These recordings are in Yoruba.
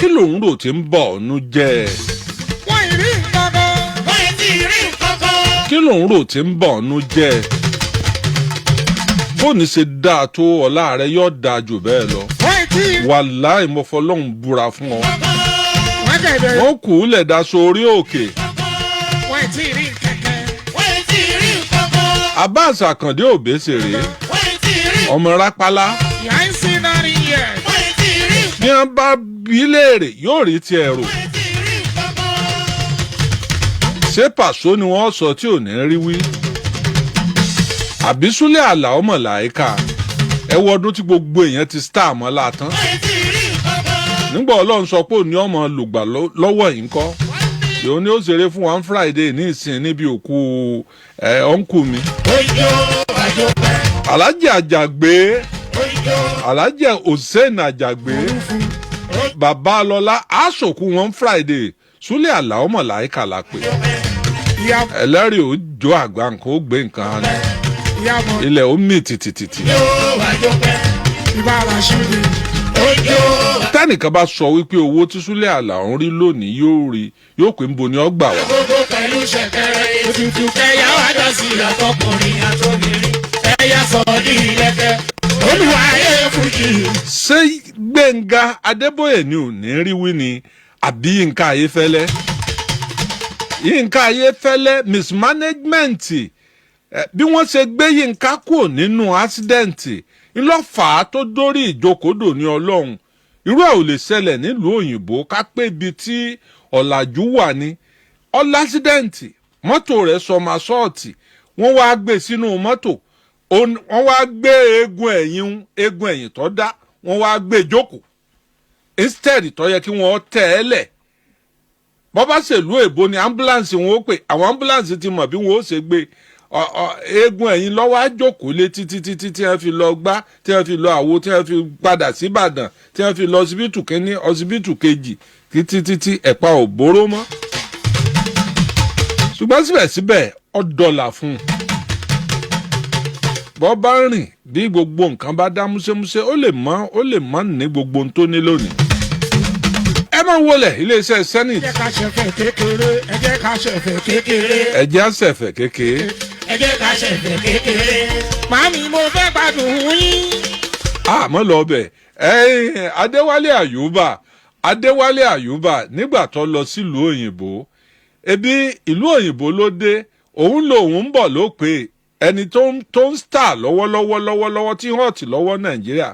kí lòun rò tí ń bọ̀ ọ́nú jẹ́ wọ́n ì rí nǹkan kan. wọ́n ì tí ì rí nǹkan kan. kí lòun rò tí ń bọ̀ ọ́nú jẹ́ bóni ṣe dáa tó ọ̀la rẹ yóò dáa jù bẹ́ẹ̀ lọ wọ́n ì tí ì rí. wàláì mo fọlọ́run búra fún ọ wọ́n jẹ̀dẹ̀. wọ́n kù ú lẹ̀ daṣọ orí òkè wọ́n ì tí ì rí nǹkan kan. wọ́n ì tí ì rí nǹkan kan. Abbas Àkàndé Òbésèré wọ́n ì tí ì rí. ọmọ rápálá ìyá ń sin náà rí yẹ. wọ́n ì tí ì rí. bí wọ́n bá bí léèrè yóò rí tiẹ̀ rò wọ́n ì tí ì rí nǹkan kan. ṣé Pàṣọ ni wọ́n sọ tí ò ní rí wí àbí Súlẹ̀ Àlàó Màláíkà ẹ wo ọdún tí gbogbo èèyàn ti star mọ́ látán wọ́n ì tí ì rí nǹkan kan. nígbà Ọlọ́run sọ pé òní ọmọ lùgbà lọ́wọ́ yìí ń kọ́ yòó ni ó ṣeré fún one Friday ní ìsìn níbi òkú ọ̀nkù mi ojo àjọpẹ́. Alhaji Àjàgbé ojo. Alhaji Hussein Àjàgbé bàbá lọ́lá aṣòkú one Friday Súlẹ̀ Àlàó Màláíkà la pè ìyá ẹlẹ́rìí ó jó àgbà nǹkan ó gbé nǹkan hàn ìyá mọ̀. ilẹ̀ ó mì tìtìtìtì. ojo àjọpẹ́. ìbá Rashidi. ojo. tẹ́nìkan bá sọ wípé owó tí Súlẹ̀ Àlàó ń rí lónìí yóò pé ń bo ni ó gbà wá. gbogbo pẹ̀lú ṣẹ̀kẹ̀rẹ̀ ètùtù kẹyà wájà sí àtọkùnrin àtọbìnrin ẹ̀yà sọ̀ọ́dí ìlẹ̀kẹ̀ olùwàyè fújì. ṣé Gbẹ́ngà Adébóyè ni ò ní rí wí ni àbí Yínká Ayéfẹ́lẹ́ Yínká Ayéfẹ́lẹ́ mismanagement bí wọ́n ṣe gbé Yínká kúrò nínú accident ńlọ́fà tó dórí ìjókòdò ní Ọlọ́run irú ẹ̀ ò lè ṣẹlẹ̀ nílùú òyìnbó ká pé ibi tí ọ̀làjú wà ní ọ̀làsídẹ̀ǹtì mọ́tò rẹ̀ sọmọ sọ́ọ̀tì wọ́n wá gbé sínú mọ́tò wọ́n wá gbé eegun ẹ̀yìn tó dá wọ́n wá gbé jókòó instead tó yẹ kí wọ́n tẹ̀ ẹ́ lẹ̀ bọ́bá ṣèlú èbó ni ambulance wọn ó pè àwọn ambulance ti mọ̀ bí wọ́n ó ṣe gbé eegun ẹ̀yìn lọ́wọ́ á jókòó lé títí tí wọ́n fi lọ gbá tí wọ́n fi lọ àwo tí wọ́n fi padà sí Ìbàdàn tí wọ́n fi lọ ọsibítù kínní ọsibítù kejì títí ẹ̀pà ò bóró mọ́ ṣùgbọ́n síbẹ̀síbẹ̀ ó dọ́là fún un bọ́ bá rìn bí gbogbo nǹkan bá dá múṣẹ́múṣẹ́ ó lè mọ́ ní gbogbo ohun tó ní lónìí. ẹ máa wọlé iléeṣẹ́ Senate. ẹ jẹ́ ká ṣẹ̀fẹ̀ kékeré. ẹ jẹ́ ká ṣẹ̀fẹ̀ kékeré. ẹ jẹ́ àṣẹ̀fẹ̀ kékeré. ẹ jẹ́ ká ṣẹ̀fẹ̀ kékeré. màámi mo fẹ́ gbádùn yín. àmọ́ lọ bẹ̀ Adéwálé Àyùbá nígbà tó lọ sílùú òyìnbó ebi ìlú òyìnbó ló dé òun lòun ń bọ̀ ló pé ẹni tó ń star lọ́wọ́lọ́wọ́ tí hot lọ́wọ́ Nàìjíríà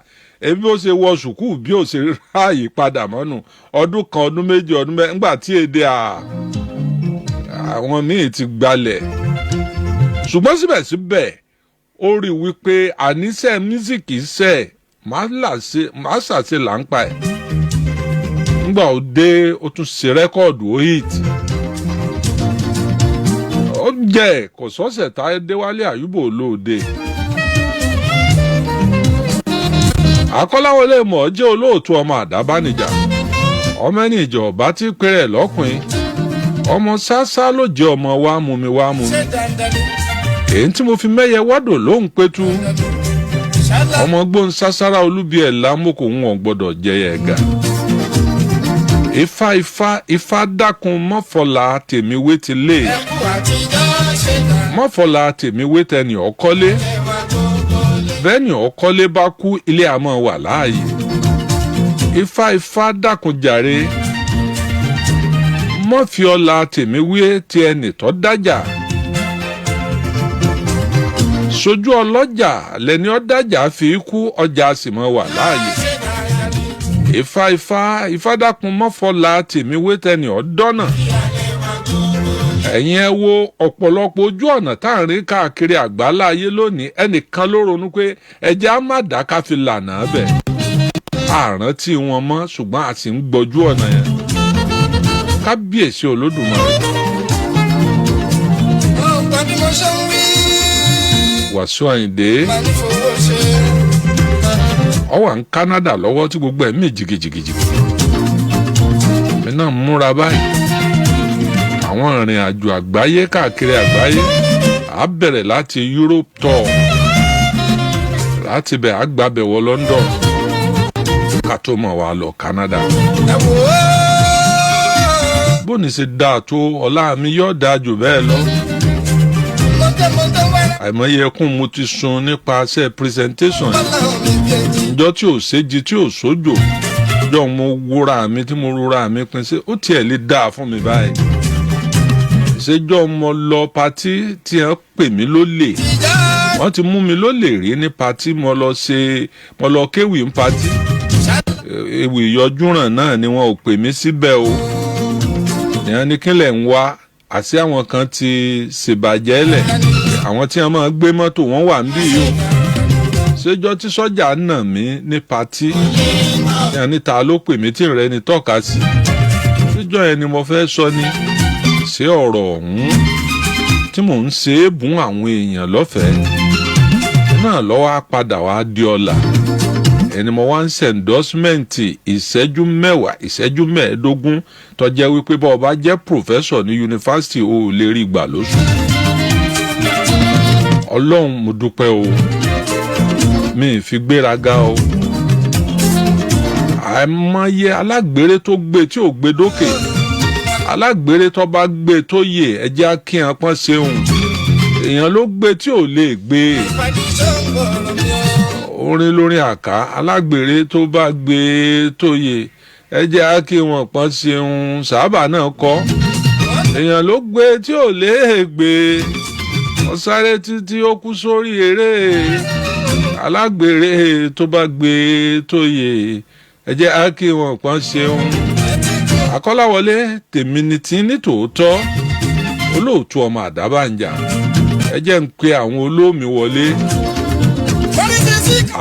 ebi ó ṣe wọ sùkúù bí ó ṣe ráàyè padà mọ́nù ọdún kan ọdún méjì ọdún mẹ́rin ńgbà tí èdè àwọn míì ti gbalẹ̀ ṣùgbọ́n síbẹ̀síbẹ̀ ó rí wípé àníṣe mísíkì ṣe máa ṣàṣe là ń pa ẹ̀ ńgbà ó dé ó tún ṣe rẹ́kọ̀dù ó hit ó jẹ́ kò sọ́sẹ̀ tá Adéwálé Àyùbá olóòde. Akọ́láwọlé mọ̀ jẹ́ olóòtú ọmọ àdábánijà ọmọ ẹni ìjọ ọba tí péré lọ́kùnrin ọmọ sásá ló jẹ́ ọmọ wa mú mi èyí tí mo fi mẹ́yẹ wádò ló ń pétú ọmọ gbóhùn sására olúbi ẹ̀ lámòkò ń wọ̀n gbọ́dọ̀ jẹyẹ ẹ̀gà ifá dákun mọ́fọ́lá tèmi wé ti lé mọ́fọ́lá tèmi wé tẹni ọ̀kọ́lé bẹ́ẹ̀ni ọ̀kọ́lé bá kú ilé àmọ́ wà láàyè ifá dákun jàre mọ́fì ọlá tèmi wé ti ẹnì tó dájà sojú ọlọ́jà lẹni ọ̀dájà fi kú ọjà sì mọ́ wà láàyè ifá dákun mọ́fọ́lá tèmi wé tẹni ọ̀dọ́nà ẹ̀yin ẹ wo ọ̀pọ̀lọpọ̀ ojú ọ̀nà tá à ń rí káàkiri àgbáláyé lónìí ẹnìkan ló ronú pé ẹjẹ́ á má dá ká fi lànà bẹ̀ àrántí wọn mọ́ ṣùgbọ́n a sì ń gbọ́jú ọ̀nà yẹn kábíyèsí Olódùmarè. Wàsíù Àyìndé ó wà ní Canada lọ́wọ́ tí gbogbo ẹ̀ mí jìgìjìgìjì mi náà múra báyìí àwọn ìrìn àjò àgbáyé káàkiri àgbáyé á bẹ̀rẹ̀ láti Europe tour láti bẹ̀ àgbàbẹ̀ wọ London ká tó mọ̀ wá lọ Canada. bóni ṣe dáa tó ọlá mi yóò dáa jù bẹ́ẹ̀ lọ. àìmọye ẹkún mo ti sun nípasẹ̀ presentation yìí. ìjọ tí ò séji tí ò sójò jọ mo wúra mi tí mo rúra mi pin sí ó tiẹ̀ lè dáa fún mi báyìí. ìṣèjọ́ mo lọ patí tí wọ́n pè mí lólè. wọ́n ti mú mi lólè rí ní patí mo lọ kéwì ní patí. ewì ìyọjúràn náà ni wọn ò pè mí síbẹ̀ o. ìyẹn ní kílẹ̀ ń wá àti àwọn kan ti ṣèbàjẹ́ lẹ̀ àwọn tí wọ́n máa gbé mọ́tò wọn wà ń bí yìí o. ṣéjọ́ tí sọ́jà nà mí ní patí ìyẹn níta ló pè mí tí ń rẹ ni tọ́ka sí. ṣéjọ́ yẹn ni mo fẹ́ sọ ni ṣé ọ̀rọ̀ ọ̀hún tí mò ń ṣe é bùn àwọn èèyàn lọ́fẹ̀ẹ́ náà lọ́wọ́ á padà wá di ọ̀la. ẹni mo wá ń ṣe ẹ̀ndọ́símẹ́ǹtì ìṣẹ́jú 15 tó jẹ́ wípé bá ọba jẹ́ pòfẹ́sọ̀ ní yunifásitì o ò lè rí gbà lóṣù. ọlọ́run mo dúpẹ́ o mi ì fi gbéraga o. àìmọye alágbèrè tó gbé tí ò gbé dókè alágbèrè tó bá gbé tó yè ẹjẹ́ akíyan pọ́n ṣeun èèyàn ló gbé tí ò lè gbé. orin lórí àká alágbèrè tó bá gbé tó yè ẹjẹ́ akíyan pọ́n ṣeun sábà náà kọ́ èèyàn ló gbé tí ò lè gbé wọ́n sáré títí ó kú sórí eré alágbèrè tó bá gbé tó yè ẹjẹ́ akíyan pọ́n ṣeun. Akọ́láwọlé tèmi ni tí ní tòótọ́ olóòtú ọmọ àdábànjà ẹ jẹ́ ń pe àwọn olómi wọlé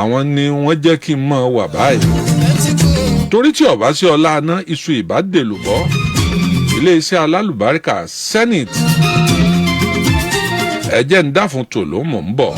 àwọn ni wọ́n jẹ́ kí n mọ̀ wà báyìí torí tí ọ̀bá sí ọlá aná iṣu ìbádẹ́lùbọ́ iléeṣẹ́ alálùbáríkà Senate ẹ jẹ́ ń dáfun tòló mọ̀ ń bọ̀.